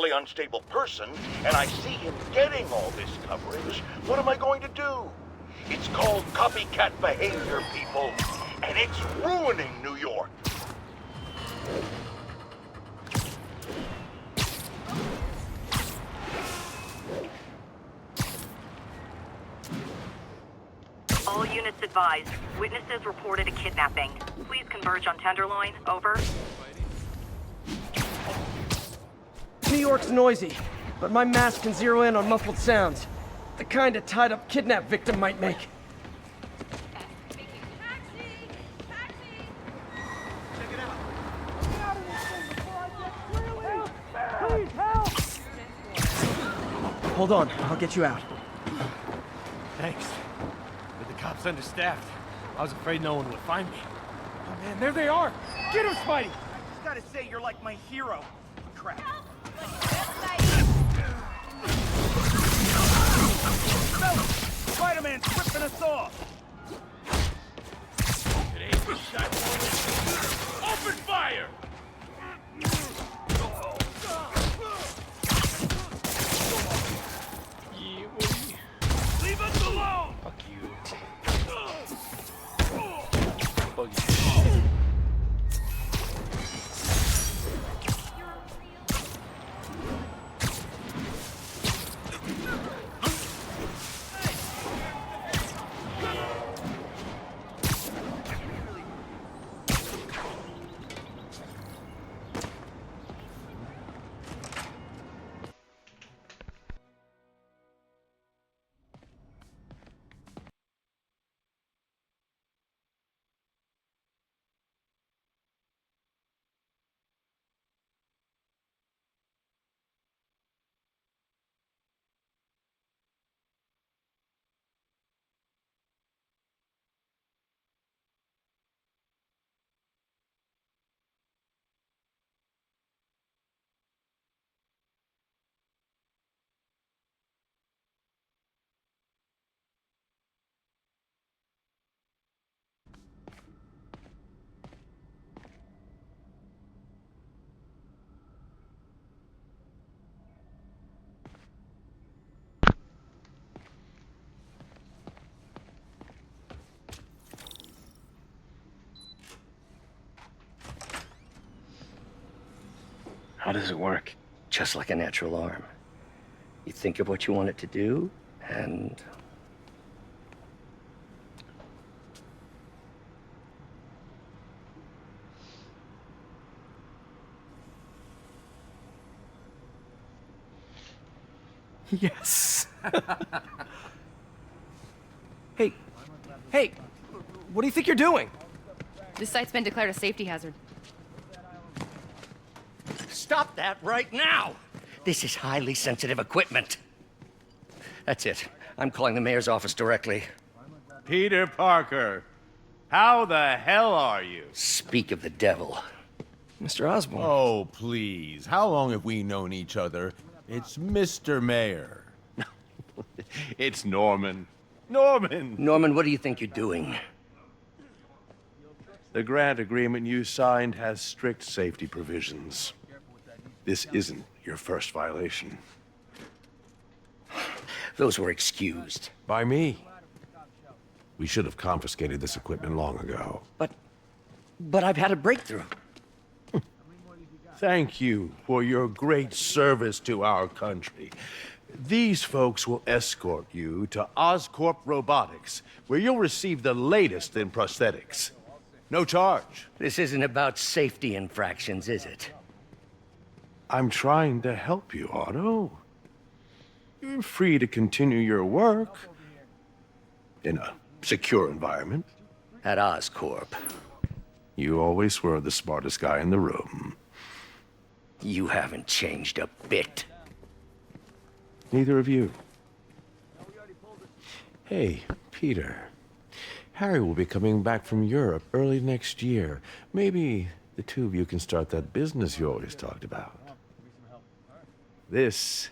mentally unstable person, and I see him getting all this coverage, what am I going to do? It's called copycat behavior, people, and it's ruining New York. All units advised. Witnesses reported a kidnapping. Please converge on Tenderloin. Over. New York's noisy, but my mask can zero in on muffled sounds. The kind a tied-up kidnap victim might make. Hold on, I'll get you out. Thanks. But the cops understaffed. I was afraid no one would find me. Oh man, there they are! Get him, Spidey! I just gotta say, you're like my hero. Crap. Spider-Man's ripping us off! It ain't the shot. Open fire! Yeah, boy. Leave us alone! Fuck you. Fuck you. How does it work? Just like a natural arm. You think of what you want it to do, and... Yes. Hey, what do you think you're doing? This site's been declared a safety hazard. Stop that right now! This is highly sensitive equipment. That's it. I'm calling the mayor's office directly. Peter Parker, how the hell are you? Speak of the devil. Mr. Osborn. Oh, please. How long have we known each other? It's Mr. Mayor. It's Norman. Norman! Norman, what do you think you're doing? The grant agreement you signed has strict safety provisions. This isn't your first violation. Those were excused. By me. We should have confiscated this equipment long ago. But I've had a breakthrough. Thank you for your great service to our country. These folks will escort you to Oscorp Robotics, where you'll receive the latest in prosthetics. No charge. This isn't about safety infractions, is it? I'm trying to help you, Otto. You're free to continue your work in a secure environment. At Oscorp. You always were the smartest guy in the room. You haven't changed a bit. Neither of you. Hey, Peter. Harry will be coming back from Europe early next year. Maybe the two of you can start that business you always talked about. This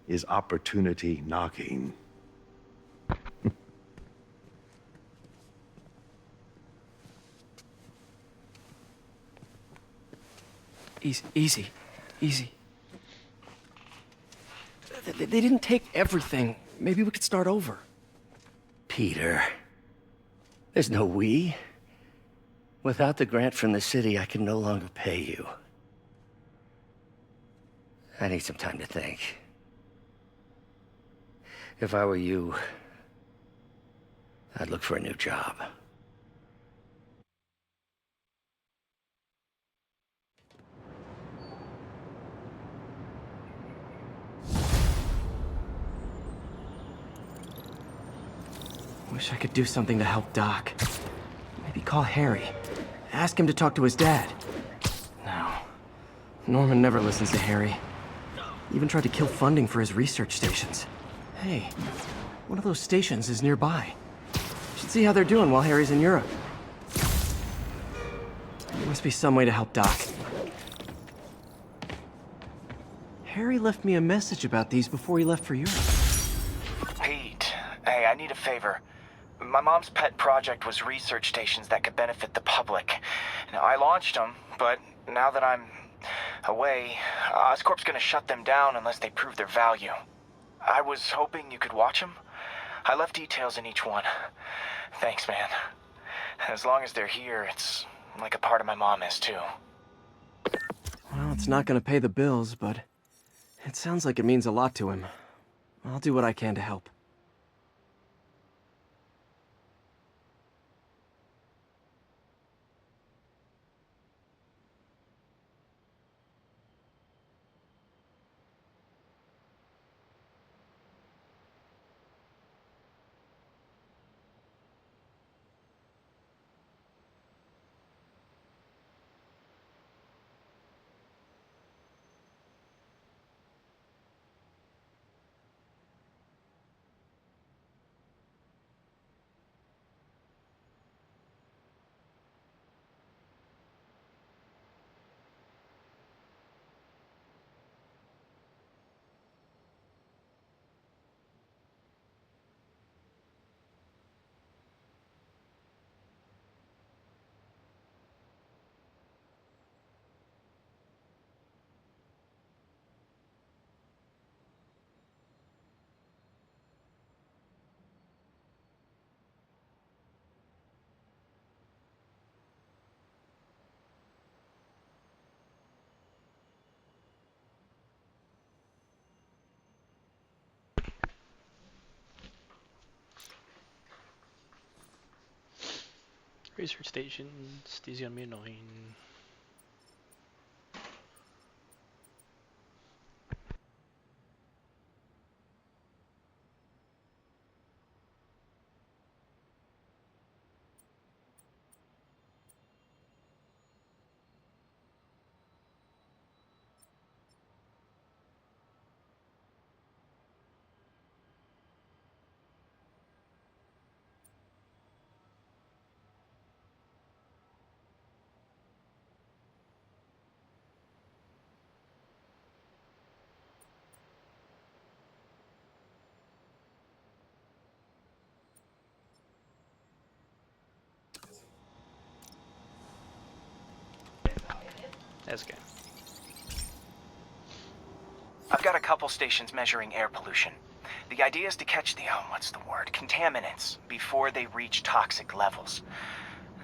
is opportunity knocking. Easy. They didn't take everything. Maybe we could start over. Peter, there's no we. Without the grant from the city, I can no longer pay you. I need some time to think. If I were you, I'd look for a new job. Wish I could do something to help Doc. Maybe call Harry. Ask him to talk to his dad. No. Norman never listens to Harry. Even tried to kill funding for his research stations. Hey, one of those stations is nearby. Should see how they're doing while Harry's in Europe. There must be some way to help Doc. Harry left me a message about these before he left for Europe. Pete, hey, I need a favor. My mom's pet project was research stations that could benefit the public. Now, I launched them, but now that I'm away, Oscorp's gonna shut them down unless they prove their value. I was hoping you could watch them. I left details in each one. Thanks, man. As long as they're here, it's like a part of my mom is, too. Well, it's not gonna pay the bills, but it sounds like it means a lot to him. I'll do what I can to help. Research stations, these are gonna be annoying. That's good. I've got a couple stations measuring air pollution. The idea is to catch the, contaminants before they reach toxic levels.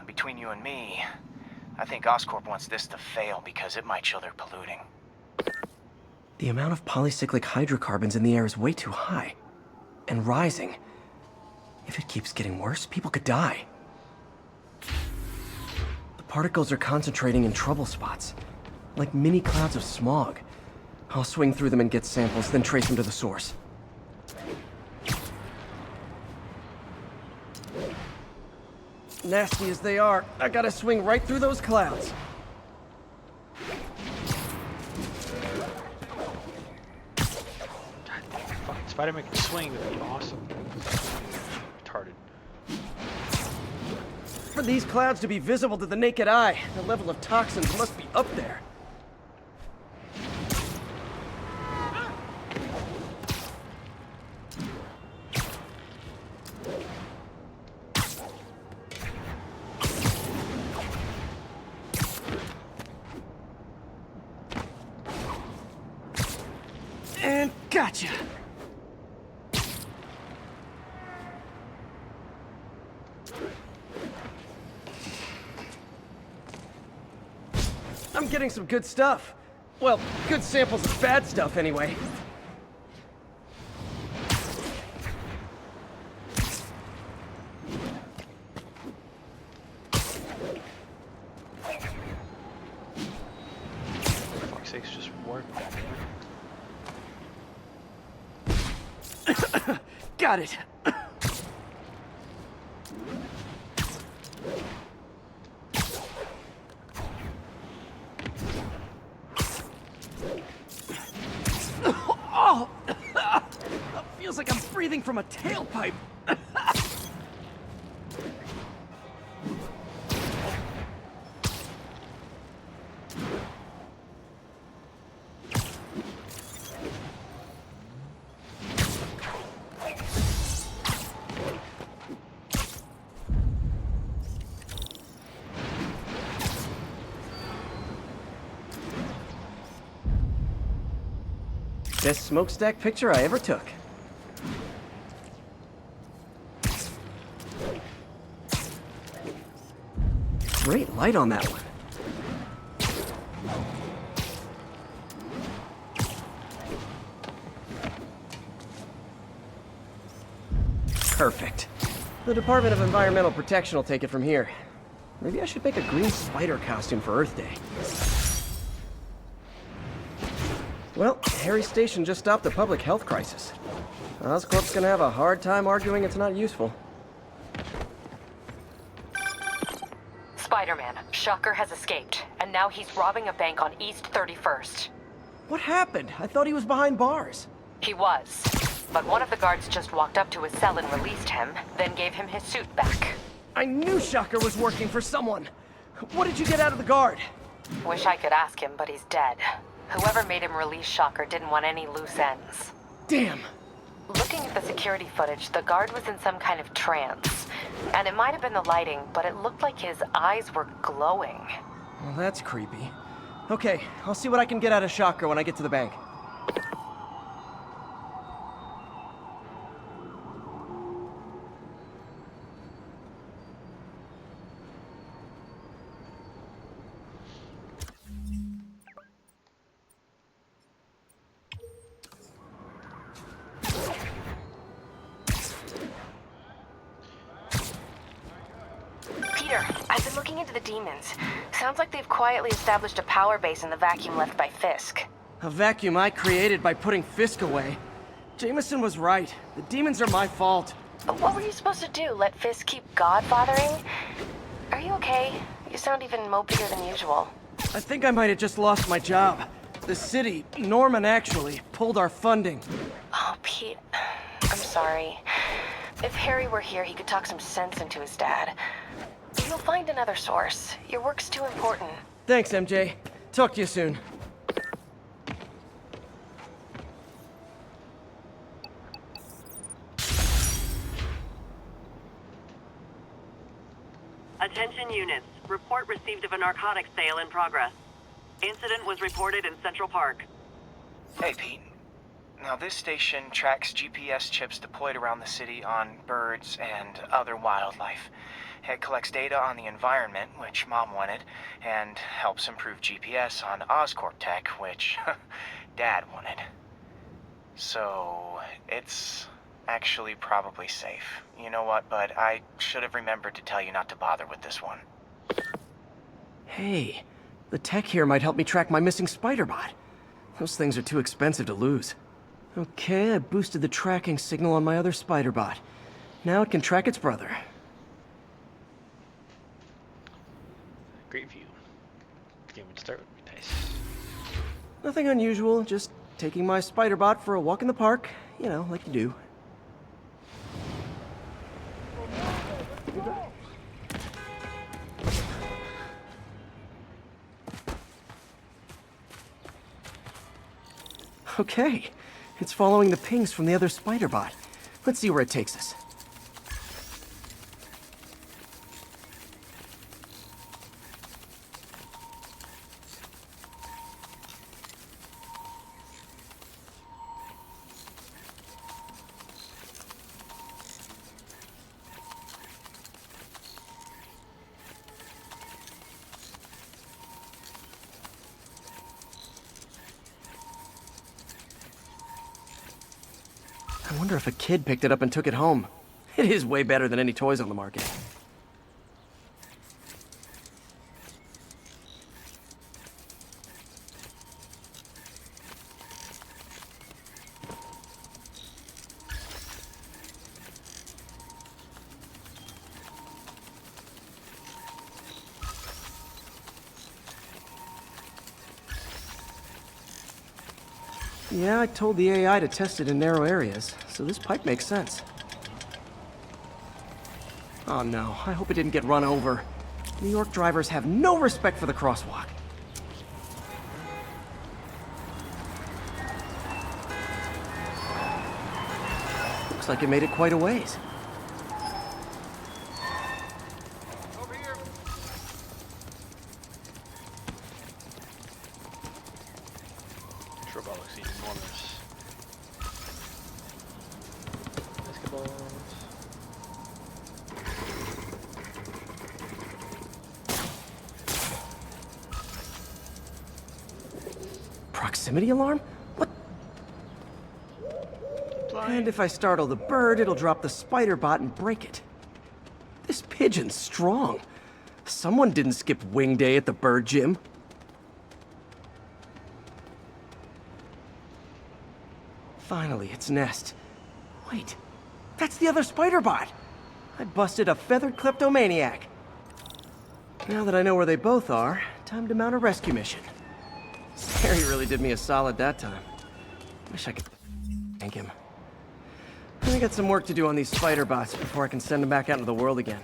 Between you and me, I think Oscorp wants this to fail because it might show they're polluting. The amount of polycyclic hydrocarbons in the air is way too high. And rising. If it keeps getting worse, people could die. The particles are concentrating in trouble spots. Like mini clouds of smog. I'll swing through them and get samples, then trace them to the source. Nasty as they are, I gotta swing right through those clouds. Fucking Spider-Man can swing, would be awesome. Retarded. For these clouds to be visible to the naked eye, the level of toxins must be up there. And gotcha! Gotcha. I'm getting some good stuff. Well, good samples of bad stuff, anyway. For fuck's sakes, just work. Got it. Oh! Feels like I'm breathing from a tailpipe. Best smokestack picture I ever took. Great light on that one. Perfect. The Department of Environmental Protection will take it from here. Maybe I should make a green spider costume for Earth Day. Well, Harry's station just stopped a public health crisis. Oscorp's gonna have a hard time arguing it's not useful. Spider-Man, Shocker has escaped, and now he's robbing a bank on East 31st. What happened? I thought he was behind bars. He was, but one of the guards just walked up to his cell and released him, then gave him his suit back. I knew Shocker was working for someone. What did you get out of the guard? Wish I could ask him, but he's dead. Whoever made him release Shocker didn't want any loose ends. Damn. Looking at the security footage, the guard was in some kind of trance. And it might have been the lighting, but it looked like his eyes were glowing. Well, that's creepy. Okay, I'll see what I can get out of Shocker when I get to the bank. I've been looking into the demons. Sounds like they've quietly established a power base in the vacuum left by Fisk. A vacuum I created by putting Fisk away. Jameson was right. The demons are my fault. But what were you supposed to do? Let Fisk keep godfathering? Are you okay? You sound even mopier than usual. I think I might have just lost my job. The city, Norman actually, pulled our funding. Oh, Pete. I'm sorry. If Harry were here, he could talk some sense into his dad. You'll find another source. Your work's too important. Thanks, MJ. Talk to you soon. Attention units. Report received of a narcotics sale in progress. Incident was reported in Central Park. Hey, Pete. Now, this station tracks GPS chips deployed around the city on birds and other wildlife. It collects data on the environment, which Mom wanted, and helps improve GPS on Oscorp tech, which Dad wanted. So, it's actually probably safe. You know what, bud? I should have remembered to tell you not to bother with this one. Hey, the tech here might help me track my missing Spider-Bot. Those things are too expensive to lose. Okay, I boosted the tracking signal on my other Spider-Bot. Now it can track its brother. Great view. Game would start would be nice. Nothing unusual, just taking my Spider-Bot for a walk in the park. You know, like you do. Okay, it's following the pings from the other Spider-Bot. Let's see where it takes us. I wonder if a kid picked it up and took it home. It is way better than any toys on the market. Yeah, I told the AI to test it in narrow areas, so this pipe makes sense. Oh no, I hope it didn't get run over. New York drivers have no respect for the crosswalk. Looks like it made it quite a ways. Robot looks enormous. Basketballs. Proximity alarm? What? And if I startle the bird, it'll drop the spider bot and break it. This pigeon's strong. Someone didn't skip wing day at the bird gym. Finally, its nest. Wait, that's the other spider bot. I busted a feathered kleptomaniac. Now that I know where they both are, time to mount a rescue mission. Harry really did me a solid that time. Wish I could thank him. I got some work to do on these spider bots before I can send them back out into the world again.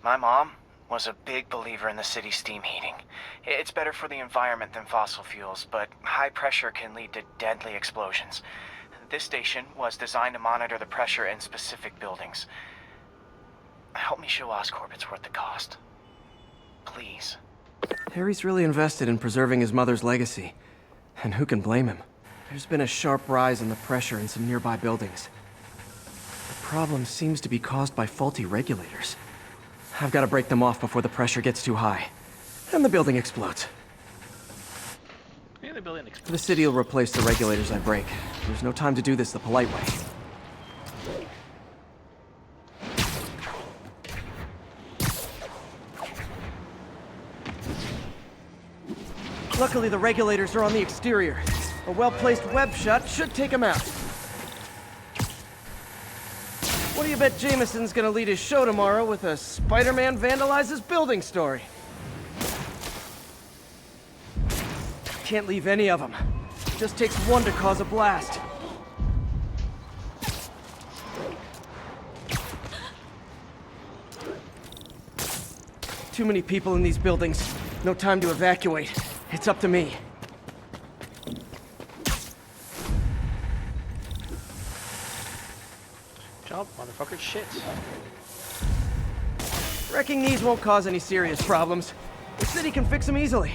My mom was a big believer in the city's steam heating. It's better for the environment than fossil fuels, but high pressure can lead to deadly explosions. This station was designed to monitor the pressure in specific buildings. Help me show Oscorp it's worth the cost. Please. Harry's really invested in preserving his mother's legacy. And who can blame him? There's been a sharp rise in the pressure in some nearby buildings. The problem seems to be caused by faulty regulators. I've got to break them off before the pressure gets too high. And the building explodes. Yeah, the building explodes. The city will replace the regulators I break. There's no time to do this the polite way. Luckily, the regulators are on the exterior. A well-placed web shot should take them out. What do you bet Jameson's gonna lead his show tomorrow with a Spider-Man vandalizes building story? Can't leave any of them. Just takes one to cause a blast. Too many people in these buildings. No time to evacuate. It's up to me. Jump, motherfucker, shit. Wrecking these won't cause any serious problems. The city can fix them easily.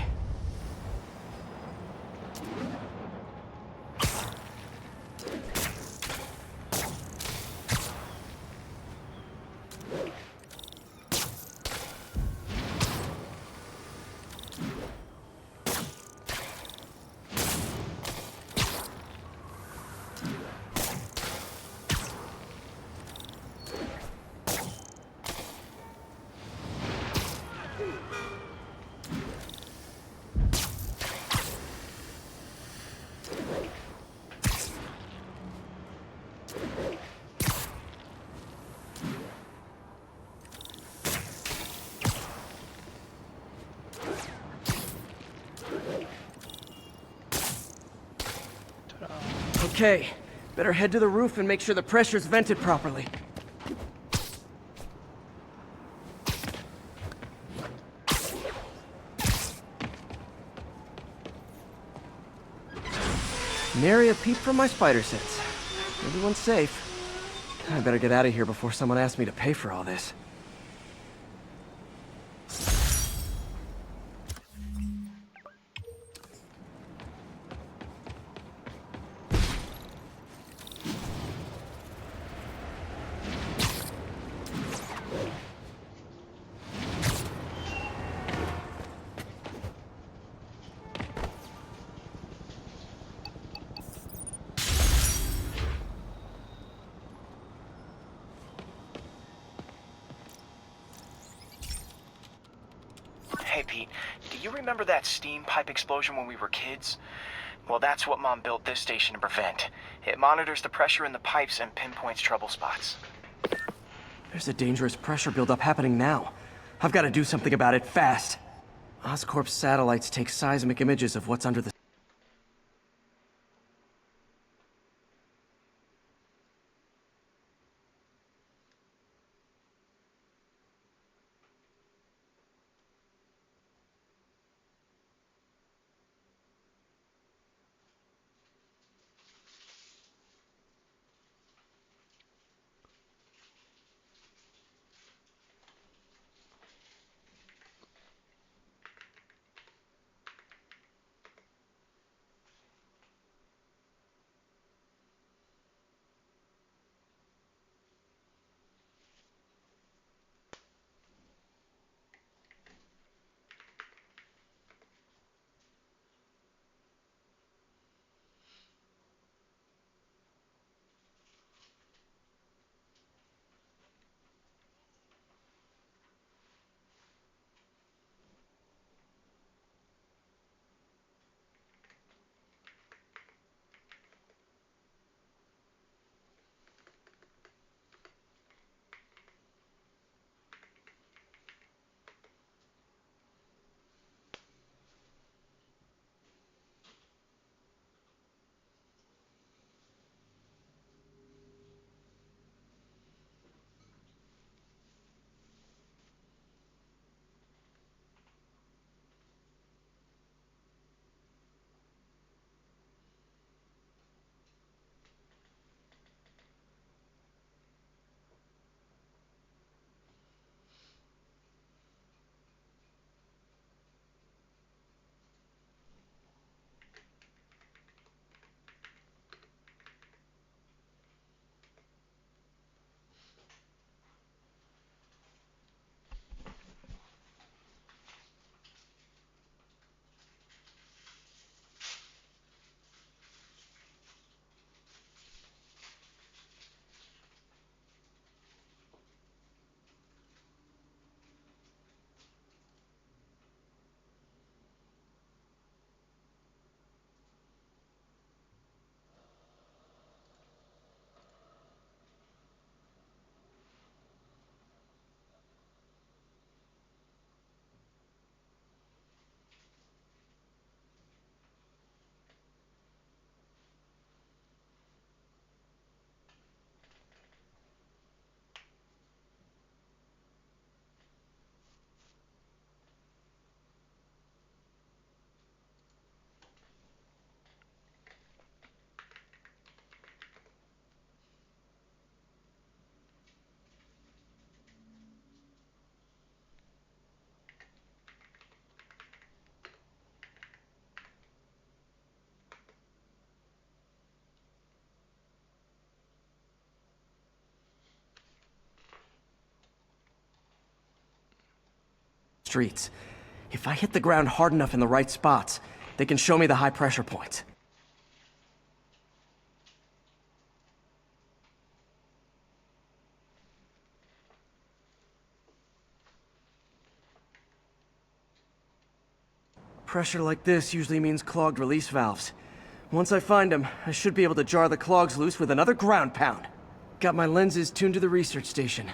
Okay, better head to the roof and make sure the pressure's vented properly. Nary a peep from my spider sense. Everyone's safe. I better get out of here before someone asks me to pay for all this. Hey, Pete, do you remember that steam pipe explosion when we were kids? Well, that's what Mom built this station to prevent. It monitors the pressure in the pipes and pinpoints trouble spots. There's a dangerous pressure buildup happening now. I've got to do something about it fast. Oscorp's satellites take seismic images of what's under the... streets. If I hit the ground hard enough in the right spots, they can show me the high pressure points. Pressure like this usually means clogged release valves. Once I find them, I should be able to jar the clogs loose with another ground pound. Got my lenses tuned to the research station.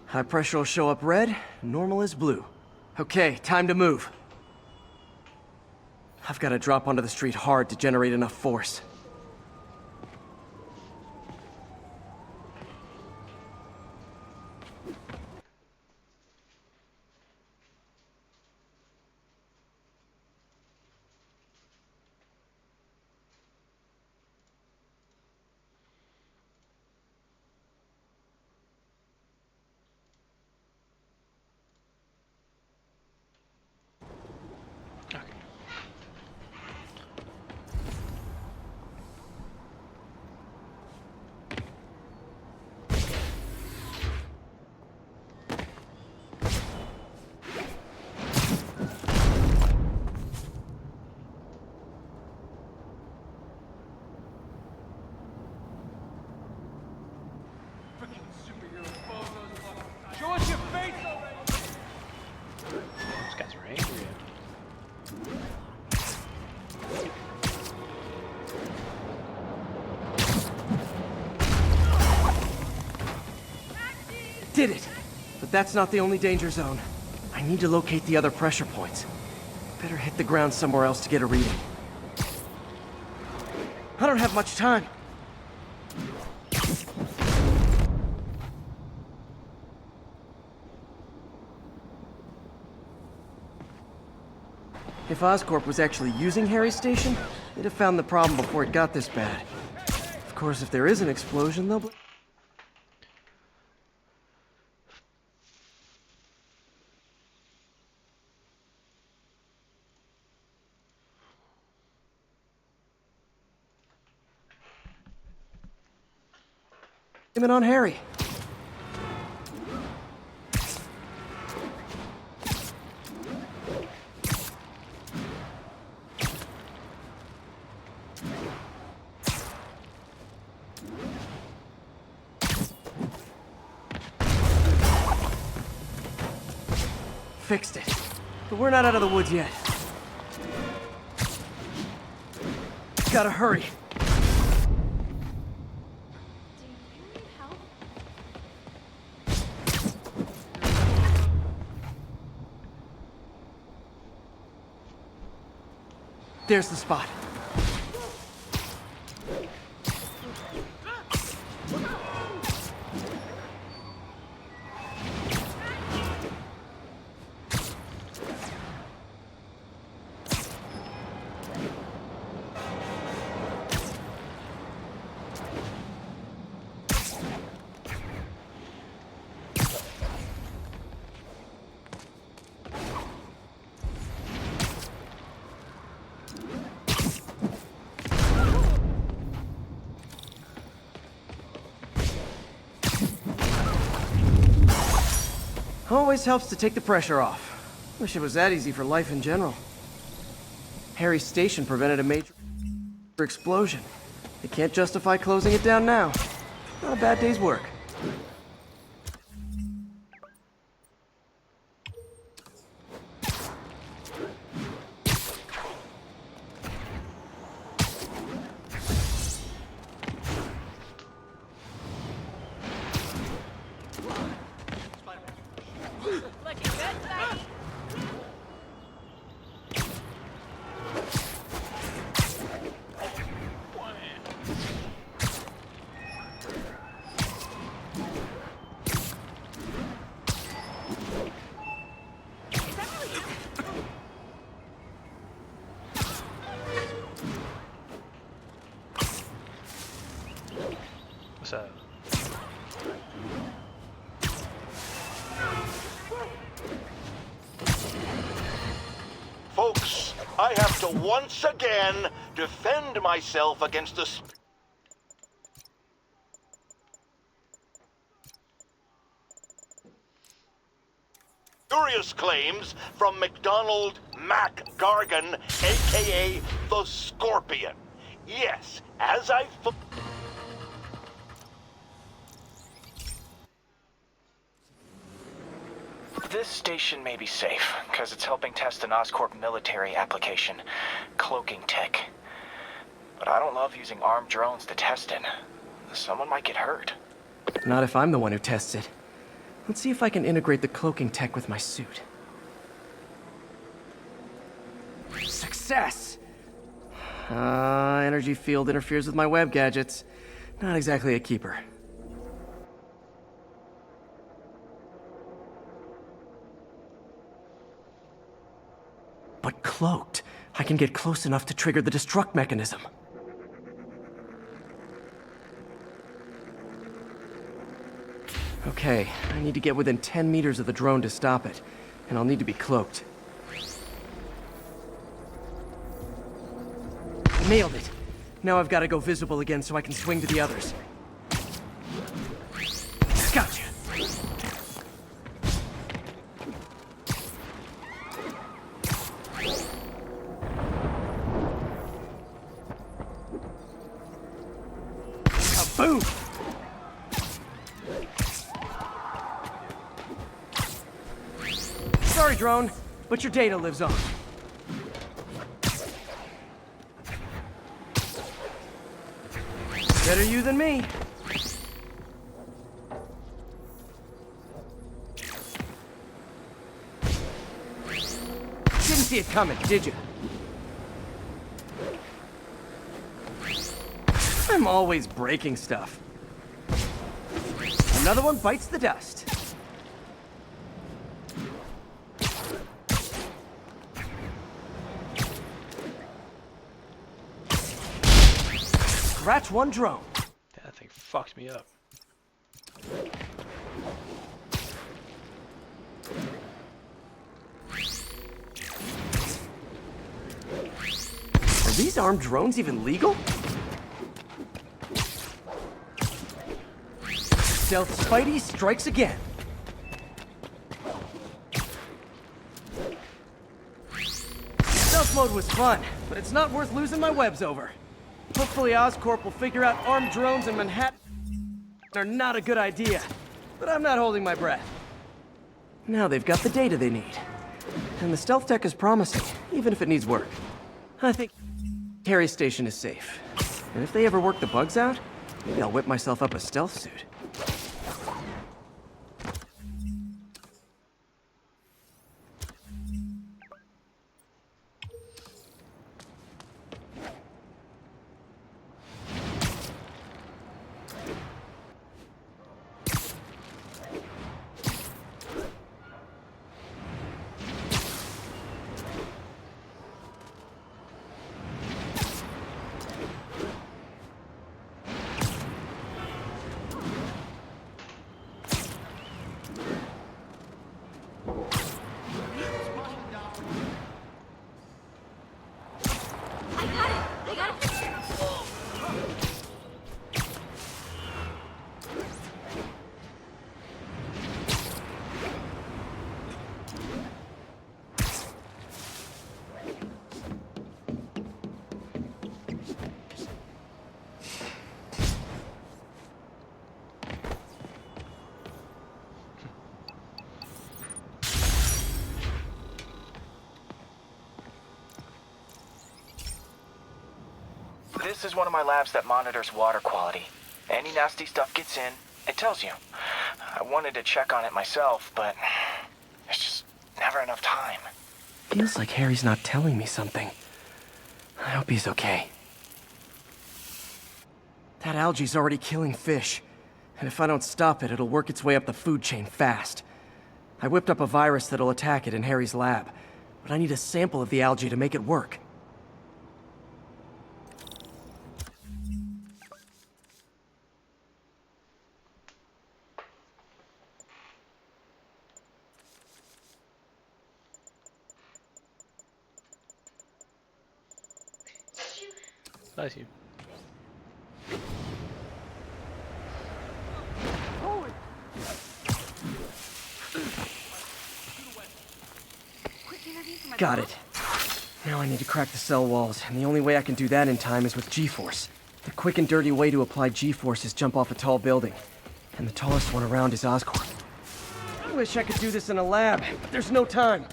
High pressure will show up red, normal is blue. Okay, time to move. I've got to drop onto the street hard to generate enough force. Did it! But that's not the only danger zone. I need to locate the other pressure points. Better hit the ground somewhere else to get a reading. I don't have much time. If Oscorp was actually using Harry's station, they'd have found the problem before it got this bad. Of course, if there is an explosion, they'll... blame it on Harry. Fixed it. But we're not out of the woods yet. Gotta hurry. There's the spot. Always helps to take the pressure off. Wish it was that easy for life in general. Harry's station prevented a major explosion. They can't justify closing it down now. Not a bad day's work. What's up? Folks, I have to once again defend myself against the spurious claims from MacDonald Mac Gargan, aka the Scorpion. Yes, as I... This station may be safe, because it's helping test an Oscorp military application, cloaking tech. But I don't love using armed drones to test it. Someone might get hurt. Not if I'm the one who tests it. Let's see if I can integrate the cloaking tech with my suit. Success! Energy field interferes with my web gadgets. Not exactly a keeper. But cloaked, I can get close enough to trigger the destruct mechanism. Okay, I need to get within 10 meters of the drone to stop it, and I'll need to be cloaked. Nailed it! Now I've got to go visible again so I can swing to the others. Gotcha! Boom! Sorry, drone, but your data lives on. Better you than me. see it coming, did you? I'm always breaking stuff. Another one bites the dust. Scratch one drone. That thing fucked me up. Are these armed drones even legal? Stealth Spidey strikes again. Stealth mode was fun, but it's not worth losing my webs over. Hopefully Oscorp will figure out armed drones in Manhattan are not a good idea, but I'm not holding my breath. Now they've got the data they need. And the stealth tech is promising, even if it needs work. I think Harry's station is safe. And if they ever work the bugs out, maybe I'll whip myself up a stealth suit. This is one of my labs that monitors water quality. Any nasty stuff gets in, it tells you. I wanted to check on it myself, but there's just never enough time. Feels like Harry's not telling me something. I hope he's okay. That algae's already killing fish. And if I don't stop it, it'll work its way up the food chain fast. I whipped up a virus that'll attack it in Harry's lab. But I need a sample of the algae to make it work. Bless you. Got it. Now I need to crack the cell walls, and the only way I can do that in time is with G-force. The quick and dirty way to apply G-force is jump off a tall building. And the tallest one around is Oscorp. I wish I could do this in a lab, but there's no time.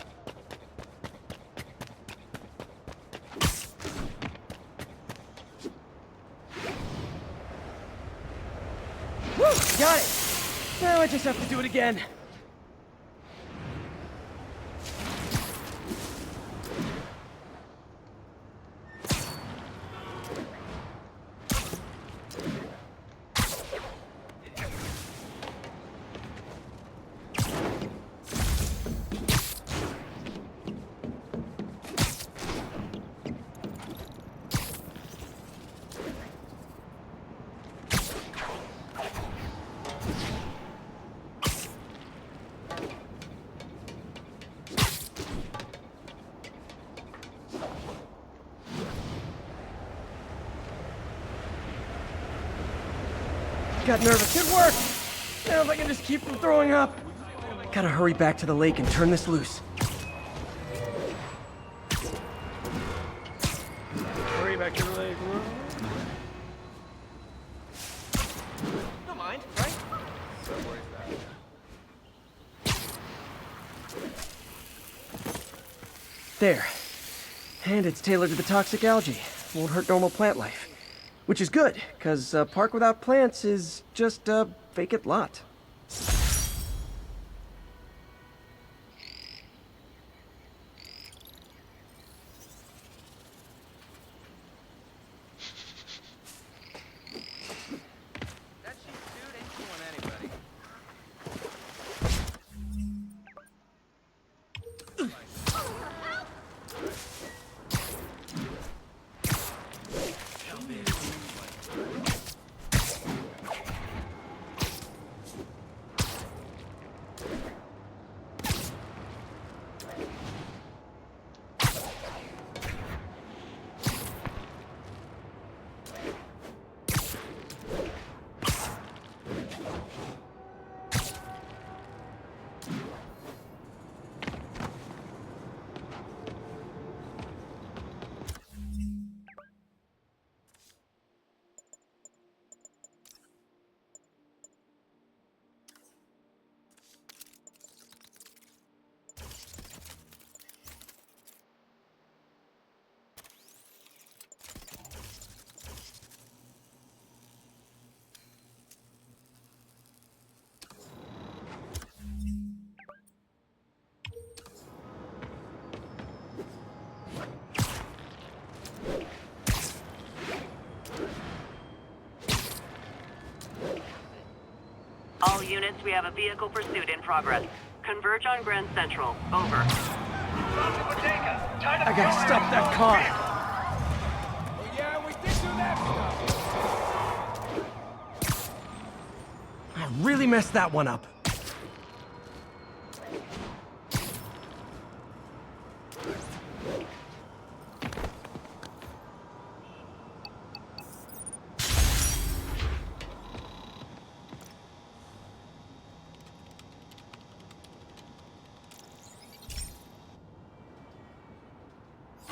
Woo! Got it! Now I just have to do it again. Got nervous. Good work! Now if I can just keep from throwing up. Gotta hurry back to the lake and turn this loose. Hurry back to the lake. Don't mind, right? There. And it's tailored to the toxic algae. Won't hurt normal plant life. Which is good, because a park without plants is just a vacant lot. units, we have a vehicle pursuit in progress. Converge on Grand Central. Over. I gotta stop that car! Yeah, we did do that stuff. I really messed that one up.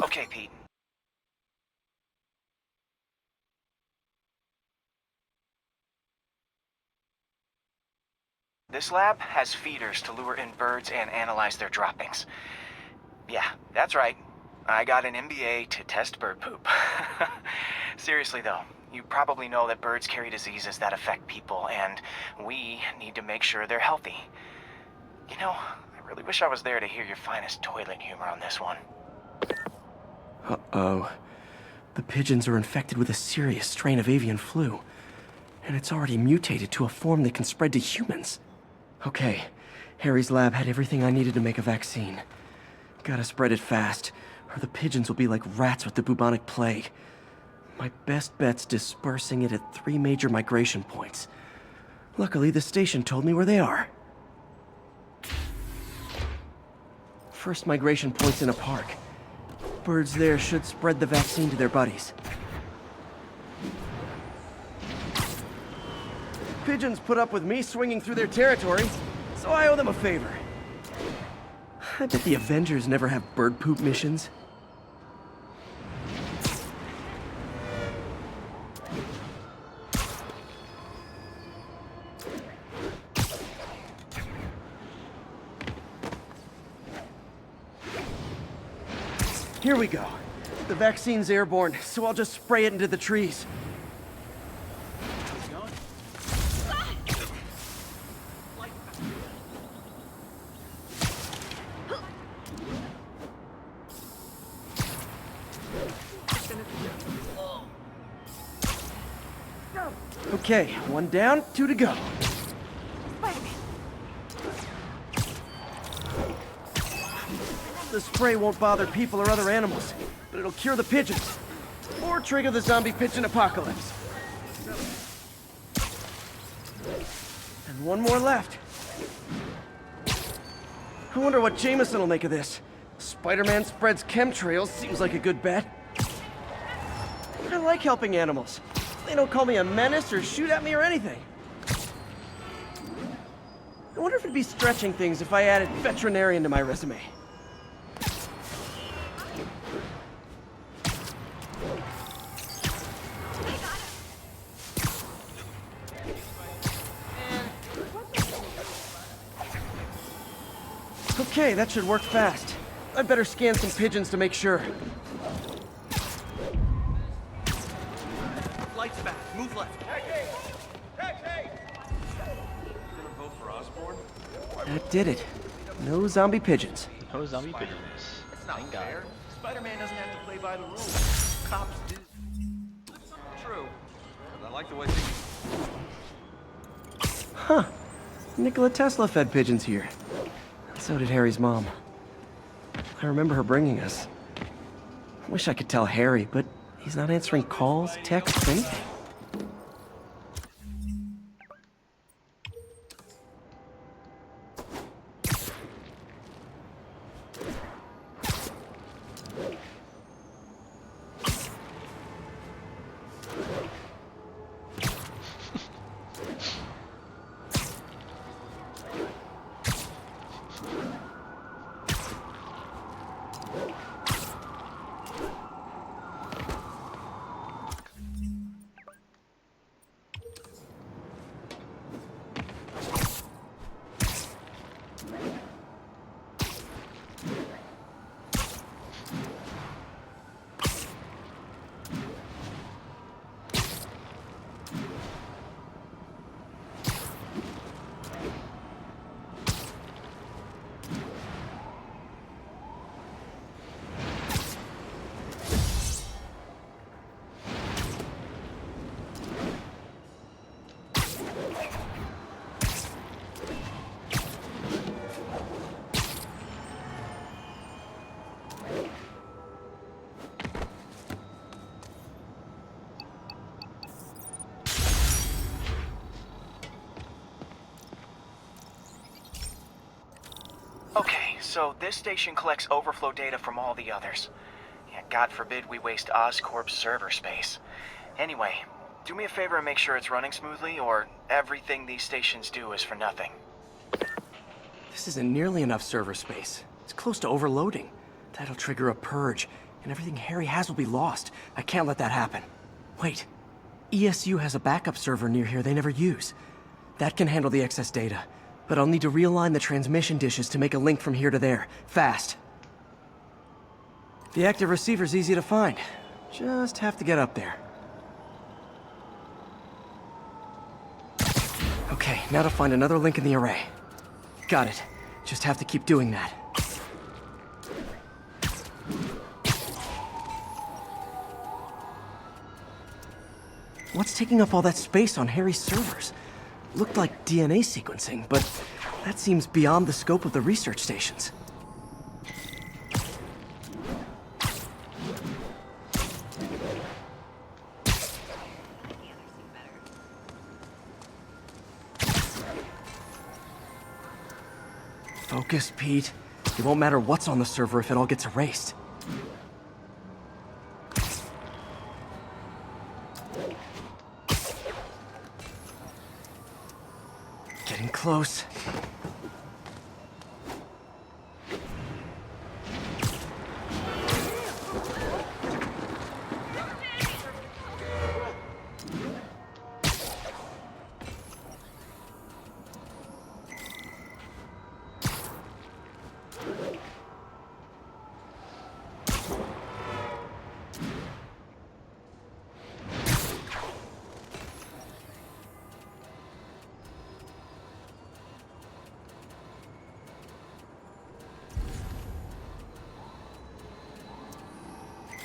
Okay, Pete. This lab has feeders to lure in birds and analyze their droppings. Yeah, that's right. I got an MBA to test bird poop. Seriously though, you probably know that birds carry diseases that affect people, and we need to make sure they're healthy. You know, I really wish I was there to hear your finest toilet humor on this one. Uh-oh. The pigeons are infected with a serious strain of avian flu, and it's already mutated to a form that can spread to humans. Okay, Harry's lab had everything I needed to make a vaccine. Gotta spread it fast, or the pigeons will be like rats with the bubonic plague. My best bet's dispersing it at 3 major migration points. Luckily, the station told me where they are. First migration point's in a park. Birds there should spread the vaccine to their buddies. Pigeons put up with me swinging through their territory, so I owe them a favor. I bet the Avengers never have bird poop missions. Here we go. The vaccine's airborne, so I'll just spray it into the trees. Okay, 1 down, 2 to go. The spray won't bother people or other animals, but it'll cure the pigeons. Or trigger the zombie pigeon apocalypse. And 1 more left. I wonder what Jameson will make of this. Spider-Man spreads chemtrails seems like a good bet. I like helping animals. They don't call me a menace or shoot at me or anything. I wonder if it'd be stretching things if I added veterinarian to my resume. Okay, that should work fast. I'd better scan some pigeons to make sure. Lights back. Move left. That did it. No zombie pigeons. No zombie pigeons. It's not Thank God. fair. Spider-Man doesn't have to play by the rules. Cops do. True. I like the way things... Huh. Nikola Tesla fed pigeons here. So did Harry's mom. I remember her bringing us. Wish I could tell Harry, but he's not answering calls, texts, anything. Okay, so this station collects overflow data from all the others. Yeah, God forbid we waste Oscorp's server space. Anyway, do me a favor and make sure it's running smoothly, or everything these stations do is for nothing. This isn't nearly enough server space. It's close to overloading. That'll trigger a purge, and everything Harry has will be lost. I can't let that happen. Wait. ESU has a backup server near here they never use. That can handle the excess data, but I'll need to realign the transmission dishes to make a link from here to there, fast. The active receiver's easy to find. Just have to get up there. Okay, now to find another link in the array. Got it. Just have to keep doing that. What's taking up all that space on Harry's servers? Looked like DNA sequencing, but that seems beyond the scope of the research stations. Focus, Pete. It won't matter what's on the server if it all gets erased. Getting close.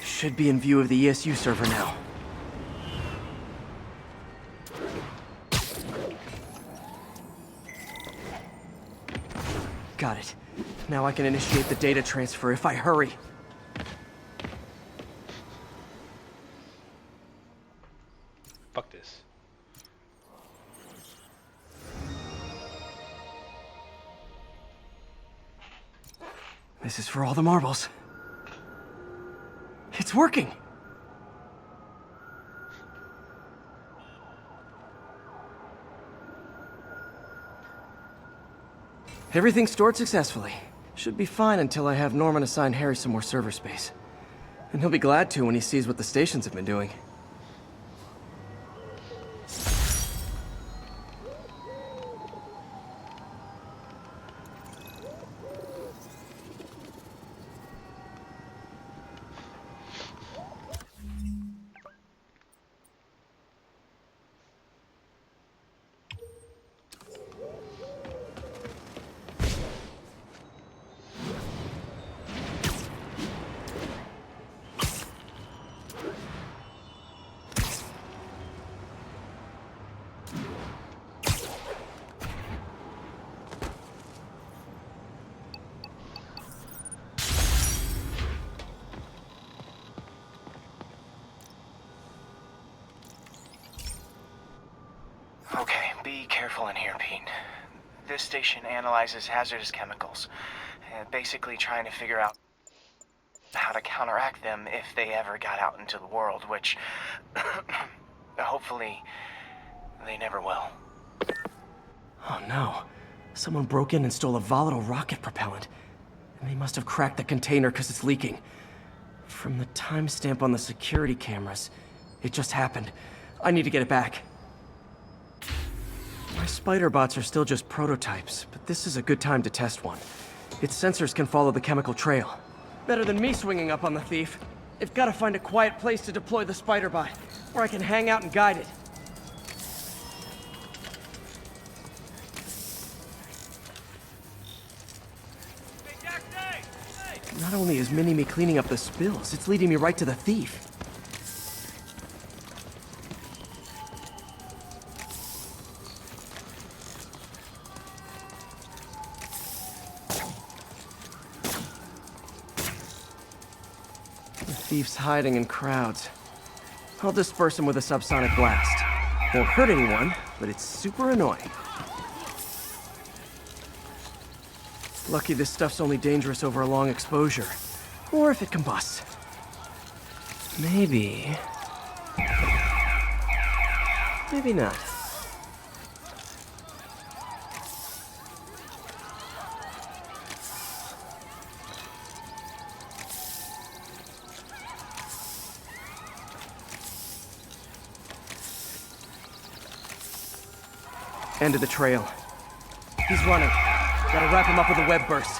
Should be in view of the ESU server now. Got it. Now I can initiate the data transfer if I hurry. Fuck this. This is for all the marbles. It's working! Everything's stored successfully. Should be fine until I have Norman assign Harry some more server space. And he'll be glad to when he sees what the stations have been doing. Okay, be careful in here, Pete. This station analyzes hazardous chemicals, basically trying to figure out how to counteract them if they ever got out into the world, which hopefully they never will. Oh no. Someone broke in and stole a volatile rocket propellant. And they must have cracked the container because it's leaking. From the timestamp on the security cameras, it just happened. I need to get it back. My spider bots are still just prototypes, but this is a good time to test one. Its sensors can follow the chemical trail. Better than me swinging up on the thief. I've got to find a quiet place to deploy the spider bot, where I can hang out and guide it. Not only is Mini-Me cleaning up the spills, it's leading me right to the thief. The thief's hiding in crowds. I'll disperse him with a subsonic blast. Won't hurt anyone, but it's super annoying. Lucky this stuff's only dangerous over a long exposure. Or if it combusts. Maybe... maybe not. End of the trail. He's running. Gotta wrap him up with a web burst.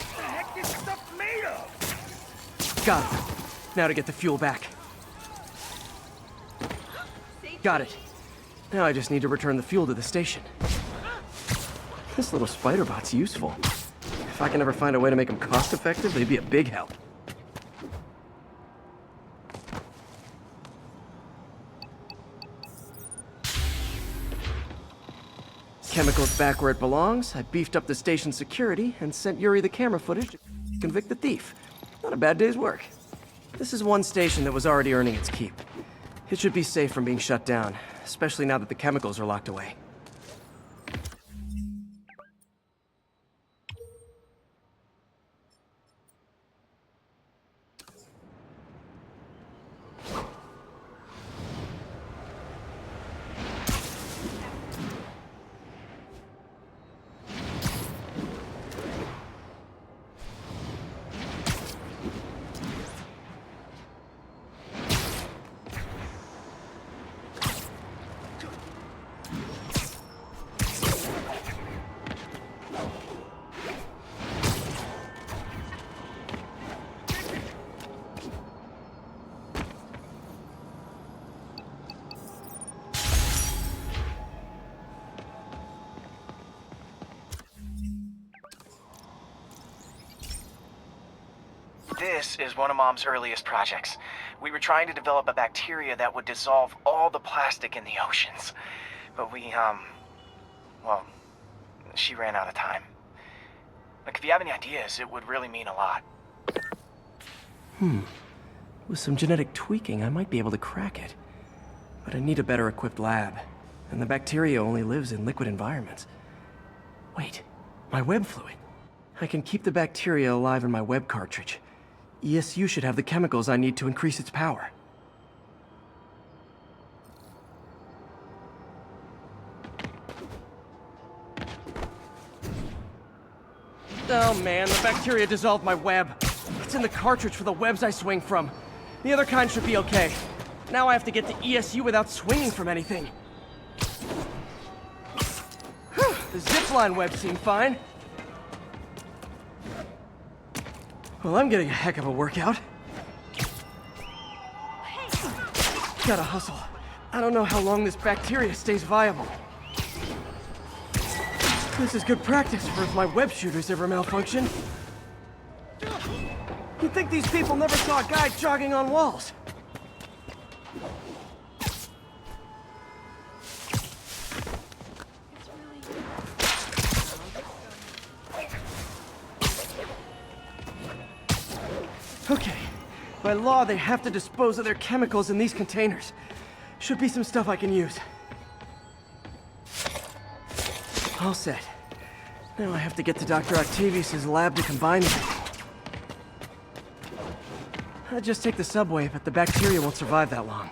What the heck is stuff made of? Got it. Now to get the fuel back. Got it. Now I just need to return the fuel to the station. This little spider bot's useful. If I can ever find a way to make them cost-effective, they'd be a big help. Chemicals back where it belongs. I beefed up the station's security and sent Yuri the camera footage to convict the thief. Not a bad day's work. This is one station that was already earning its keep. It should be safe from being shut down, especially now that the chemicals are locked away. This is one of Mom's earliest projects. We were trying to develop a bacteria that would dissolve all the plastic in the oceans. But well, she ran out of time. Like, if you have any ideas, it would really mean a lot. With some genetic tweaking, I might be able to crack it. But I need a better equipped lab. And the bacteria only lives in liquid environments. Wait, my web fluid. I can keep the bacteria alive in my web cartridge. ESU should have the chemicals I need to increase its power. Oh man, the bacteria dissolved my web. It's in the cartridge for the webs I swing from. The other kind should be okay. Now I have to get to ESU without swinging from anything. The zipline webs seem fine. Well, I'm getting a heck of a workout. Gotta hustle. I don't know how long this bacteria stays viable. This is good practice for if my web shooters ever malfunction. You'd think these people never saw a guy jogging on walls. Okay. By law, they have to dispose of their chemicals in these containers. Should be some stuff I can use. All set. Now I have to get to Dr. Octavius's lab to combine them. I'd just take the subway, but the bacteria won't survive that long.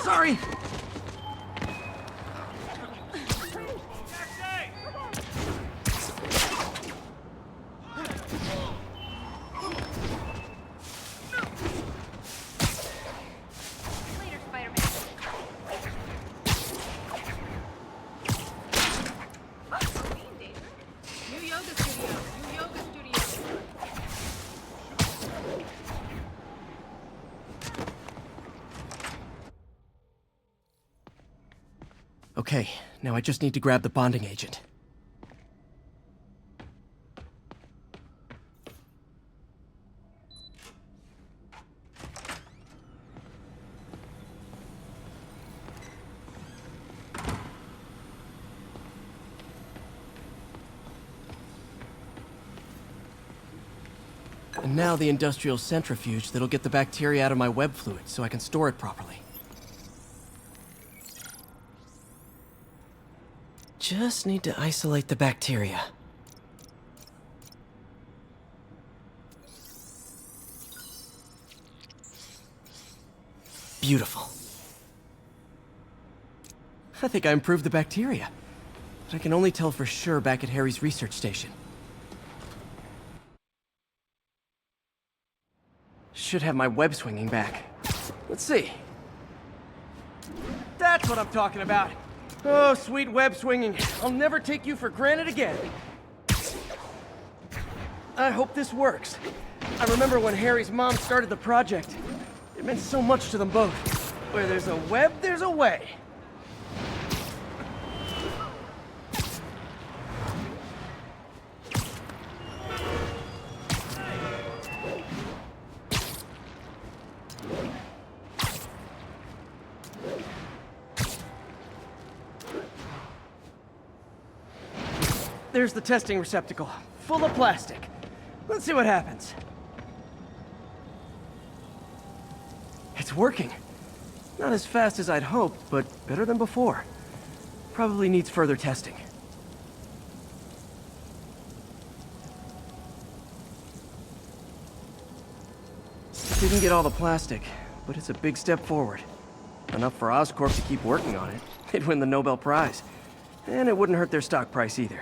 Sorry! Later, Spider-Man. New yoga studio. New yoga studio. Okay, now I just need to grab the bonding agent. And now the industrial centrifuge that'll get the bacteria out of my web fluid so I can store it properly. Just need to isolate the bacteria. Beautiful. I think I improved the bacteria. But I can only tell for sure back at Harry's research station. Should have my web swinging back. Let's see. That's what I'm talking about. Oh, sweet web swinging. I'll never take you for granted again. I hope this works. I remember when Harry's mom started the project. It meant so much to them both. Where there's a web, there's a way. There's the testing receptacle, full of plastic. Let's see what happens. It's working. Not as fast as I'd hoped, but better than before. Probably needs further testing. Didn't get all the plastic, but it's a big step forward. Enough for Oscorp to keep working on it. They'd win the Nobel Prize. And it wouldn't hurt their stock price either.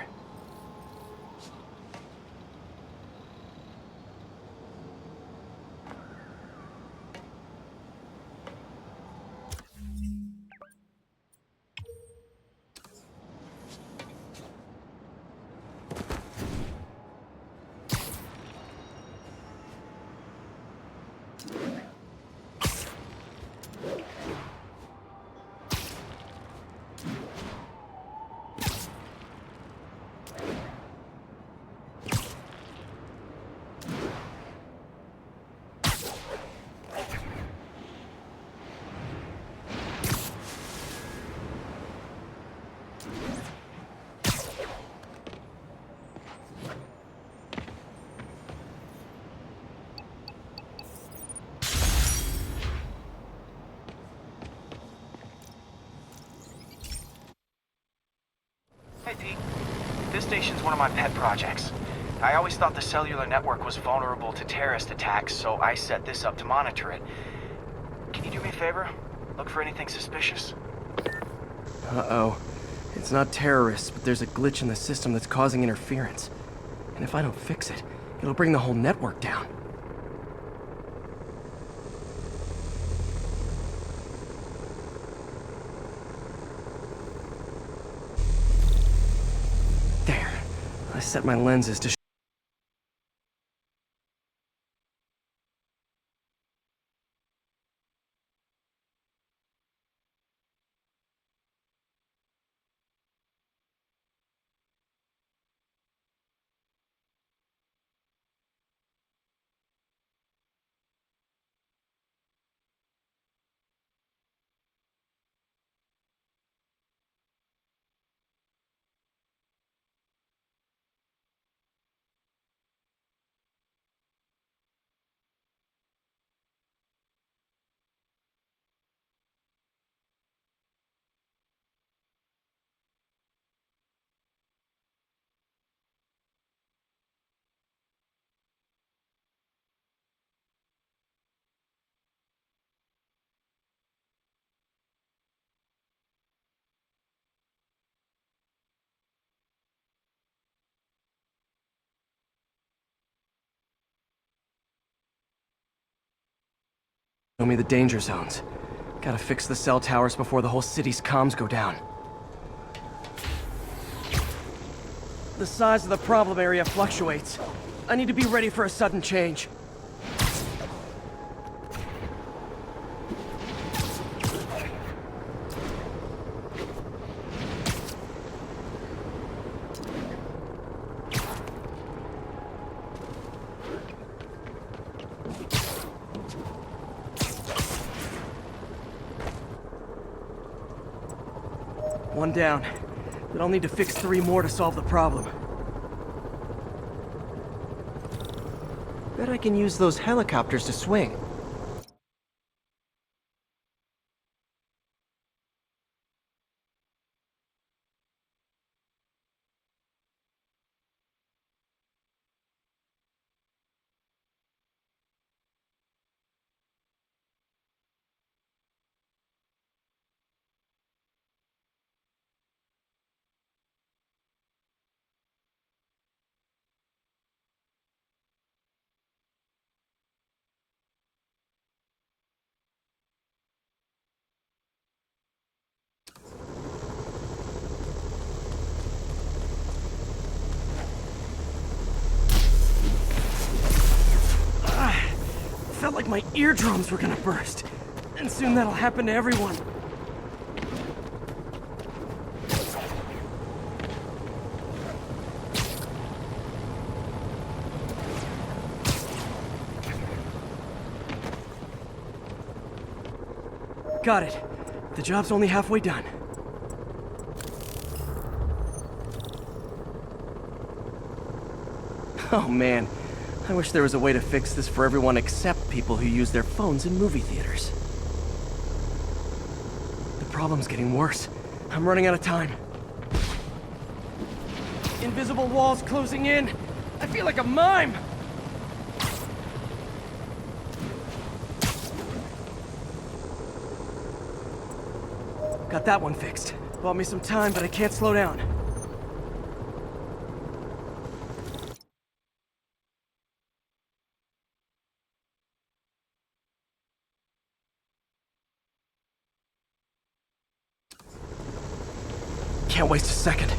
Hey, Pete. This station's one of my pet projects. I always thought the cellular network was vulnerable to terrorist attacks, so I set this up to monitor it. Can you do me a favor? Look for anything suspicious? Uh-oh. It's not terrorists, but there's a glitch in the system that's causing interference. And if I don't fix it, it'll bring the whole network down. There. I set my lenses to show me the danger zones. Gotta fix the cell towers before the whole city's comms go down. The size of the problem area fluctuates. I need to be ready for a sudden change. One down, but I'll need to fix 3 more to solve the problem. Bet I can use those helicopters to swing. Felt like my eardrums were gonna burst. And soon that'll happen to everyone. Got it. The job's only halfway done. Oh man, I wish there was a way to fix this for everyone except people who use their phones in movie theaters. The problem's getting worse. I'm running out of time. Invisible walls closing in. I feel like a mime. Got that one fixed. Bought me some time, but I can't slow down. Can't waste a second.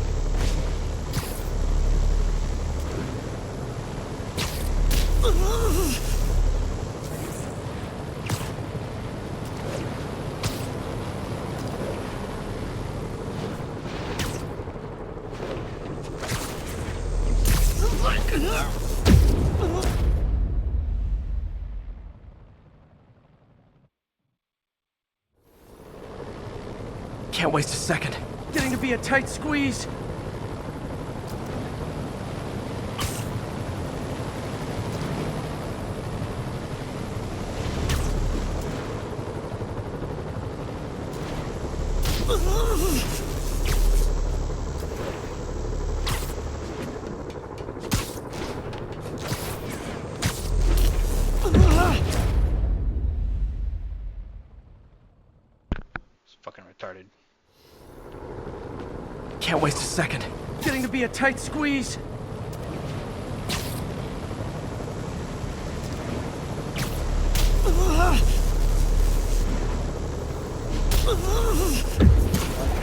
Can't waste a second. Getting to be a tight squeeze. It's fucking retarded. Can't waste a second. Getting to be a tight squeeze.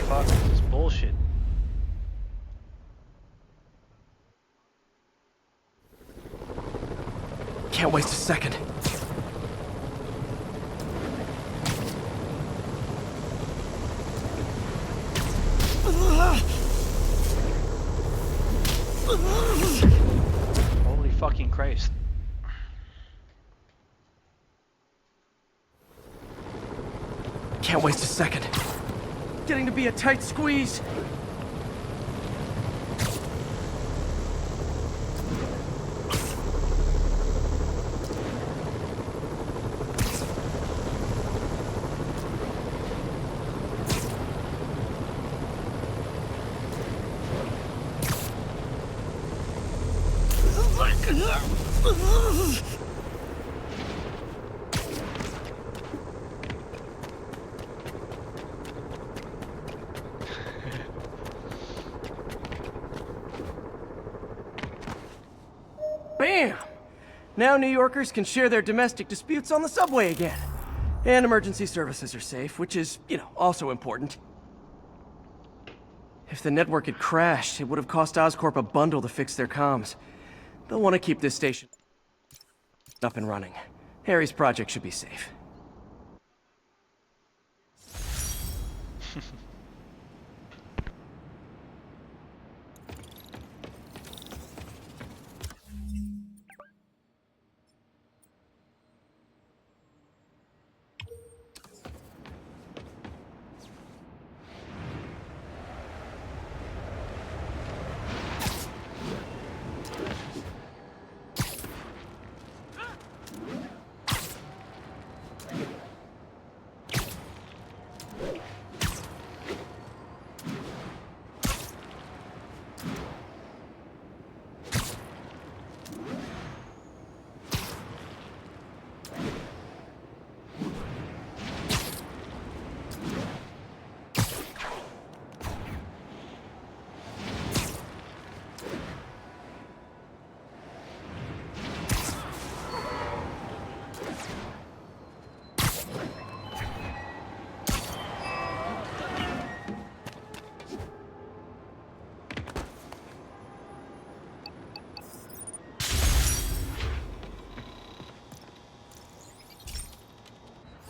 Fuck, this is bullshit. Can't waste a second. Holy fucking Christ. Can't waste a second. Getting to be a tight squeeze. Bam! Now New Yorkers can share their domestic disputes on the subway again. And emergency services are safe, which is, also important. If the network had crashed, it would have cost Oscorp a bundle to fix their comms. They'll want to keep this station up and running. Harry's project should be safe.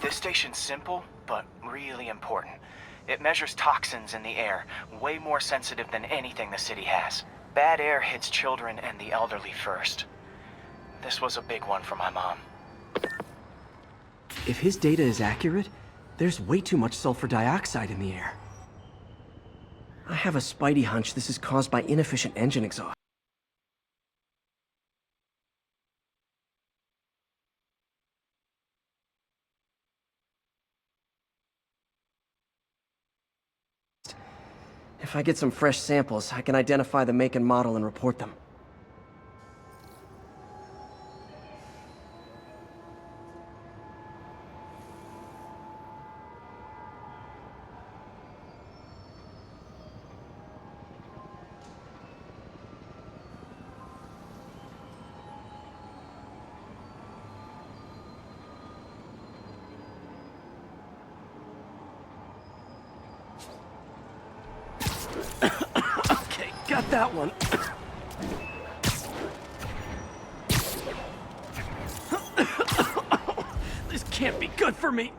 This station's simple, but really important. It measures toxins in the air, way more sensitive than anything the city has. Bad air hits children and the elderly first. This was a big one for my mom. If his data is accurate, there's way too much sulfur dioxide in the air. I have a spidey hunch this is caused by inefficient engine exhaust. If I get some fresh samples, I can identify the make and model and report them. Okay, got that one. This can't be good for me.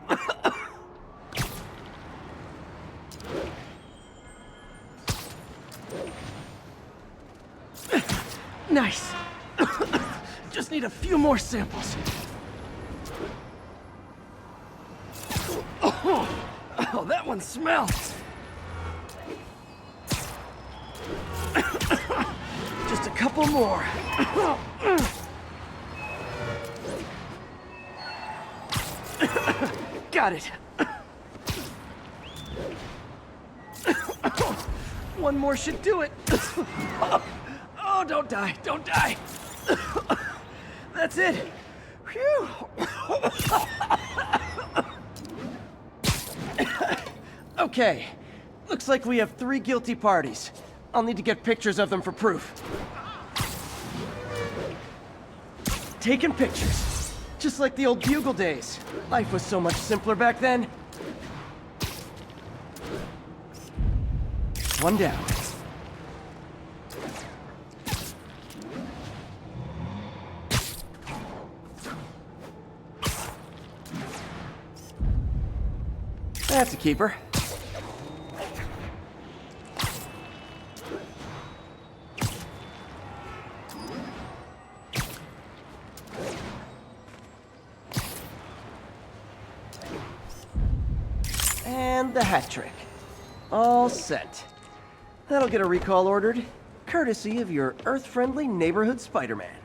Nice. Just need a few more samples. Oh, that one smells. Just a couple more. Got it. One more should do it. Oh, don't die, don't die. That's it. Phew. Okay, looks like we have 3 guilty parties. I'll need to get pictures of them for proof. Taking pictures. Just like the old Bugle days. Life was so much simpler back then. One down. That's a keeper. And the hat trick. All set. That'll get a recall ordered, courtesy of your Earth-friendly neighborhood Spider-Man.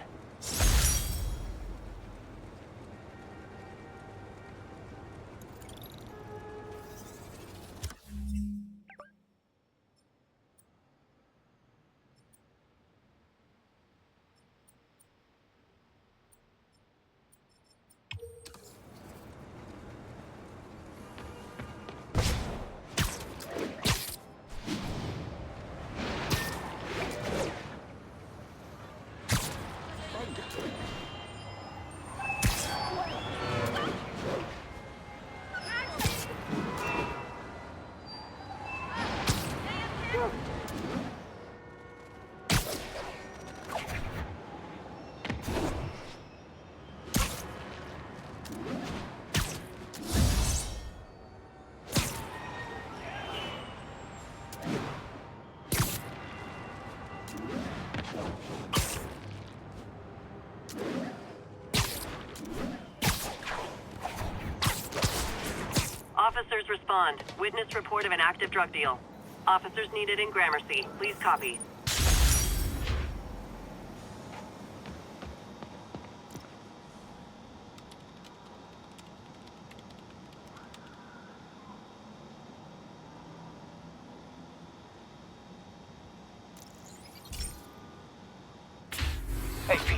Officers respond. Witness report of an active drug deal. Officers needed in Gramercy. Please copy. Hey, Pete.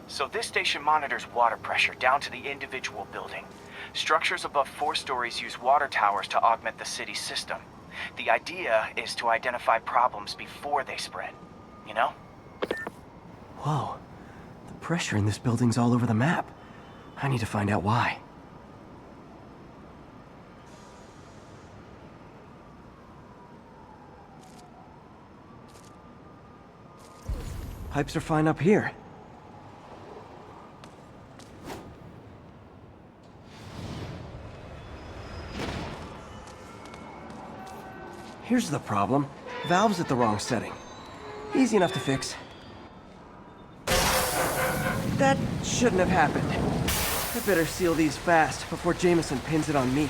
So this station monitors water pressure down to the individual building. Structures above 4 stories use water towers to augment the city's system. The idea is to identify problems before they spread, you know? Whoa. The pressure in this building's all over the map. I need to find out why. Pipes are fine up here. Here's the problem. Valve's at the wrong setting. Easy enough to fix. That shouldn't have happened. I better seal these fast before Jameson pins it on me.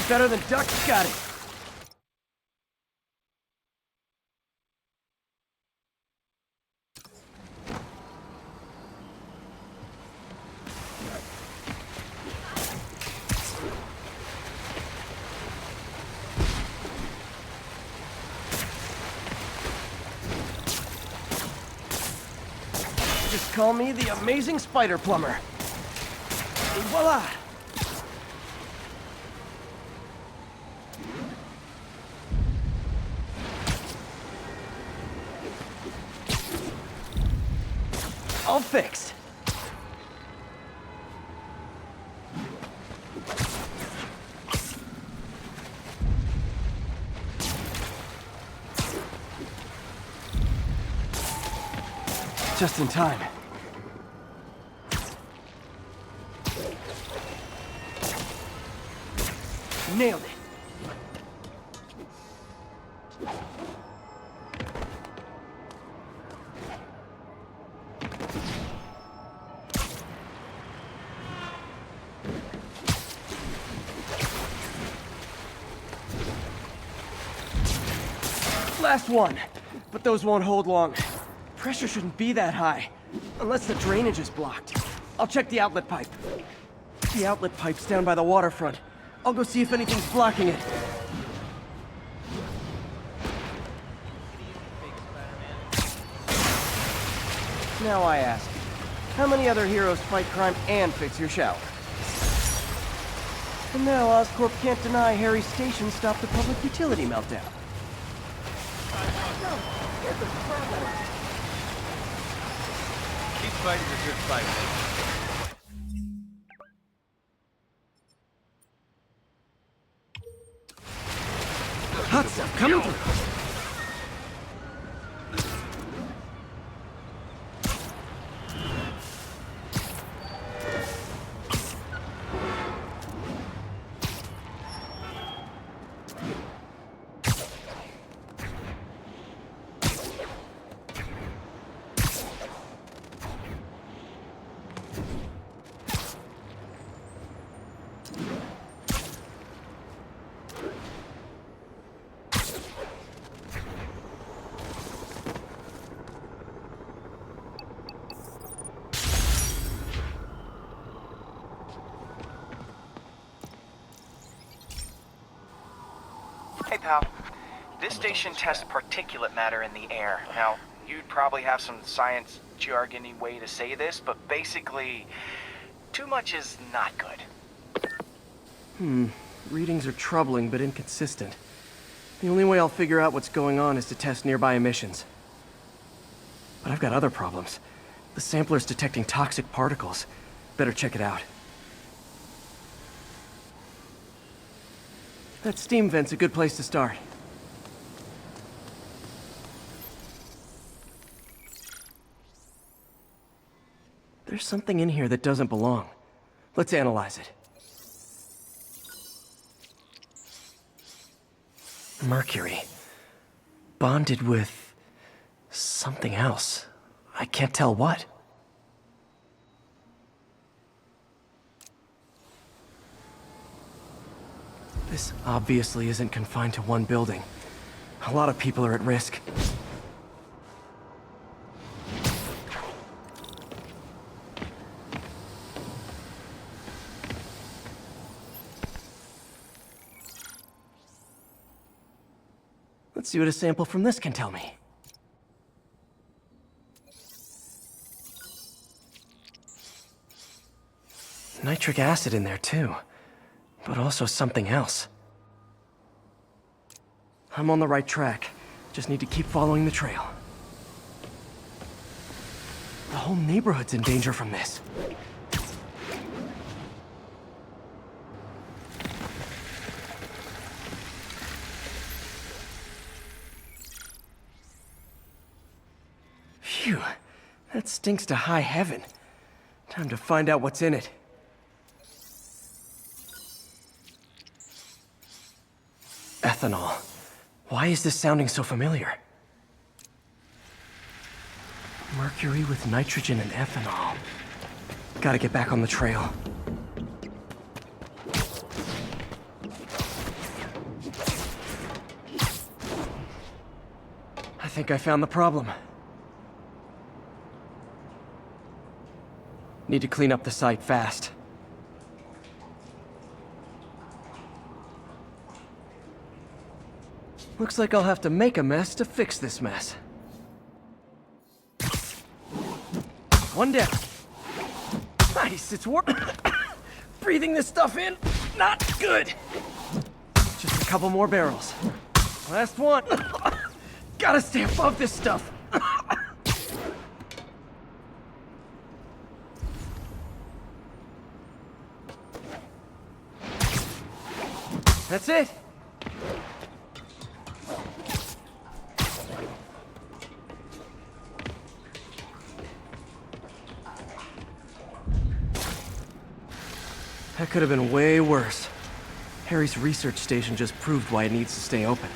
Better than Duck, got it. Just call me the amazing spider plumber. Et voila! All fixed. Just in time. Nailed it. Last one, but those won't hold long. Pressure shouldn't be that high, unless the drainage is blocked. I'll check the outlet pipe. The outlet pipe's down by the waterfront. I'll go see if anything's blocking it. Now I ask, how many other heroes fight crime and fix your shower? And now Oscorp can't deny Harry's station stopped the public utility meltdown. Keep fighting the good fight, mate. Hot stuff coming through. Hey, pal. This station tests particulate matter in the air. Now, you'd probably have some science jargony way to say this, but basically, too much is not good. Readings are troubling but inconsistent. The only way I'll figure out what's going on is to test nearby emissions. But I've got other problems. The sampler's detecting toxic particles. Better check it out. That steam vent's a good place to start. There's something in here that doesn't belong. Let's analyze it. Mercury. Bonded with something else. I can't tell what. This obviously isn't confined to one building. A lot of people are at risk. Let's see what a sample from this can tell me. Nitric acid in there too, but also something else. I'm on the right track. Just need to keep following the trail. The whole neighborhood's in danger from this. Phew. That stinks to high heaven. Time to find out what's in it. Ethanol. Why is this sounding so familiar? Mercury with nitrogen and ethanol. Gotta get back on the trail. I think I found the problem. Need to clean up the site fast. Looks like I'll have to make a mess to fix this mess. One down. Nice, it's working. Breathing this stuff in, not good. Just a couple more barrels. Last one. Gotta stay above this stuff. That's it. That could have been way worse. Harry's research station just proved why it needs to stay open.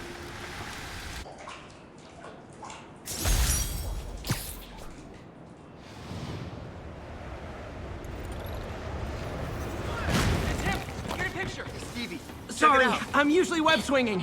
Sorry, I'm usually web swinging.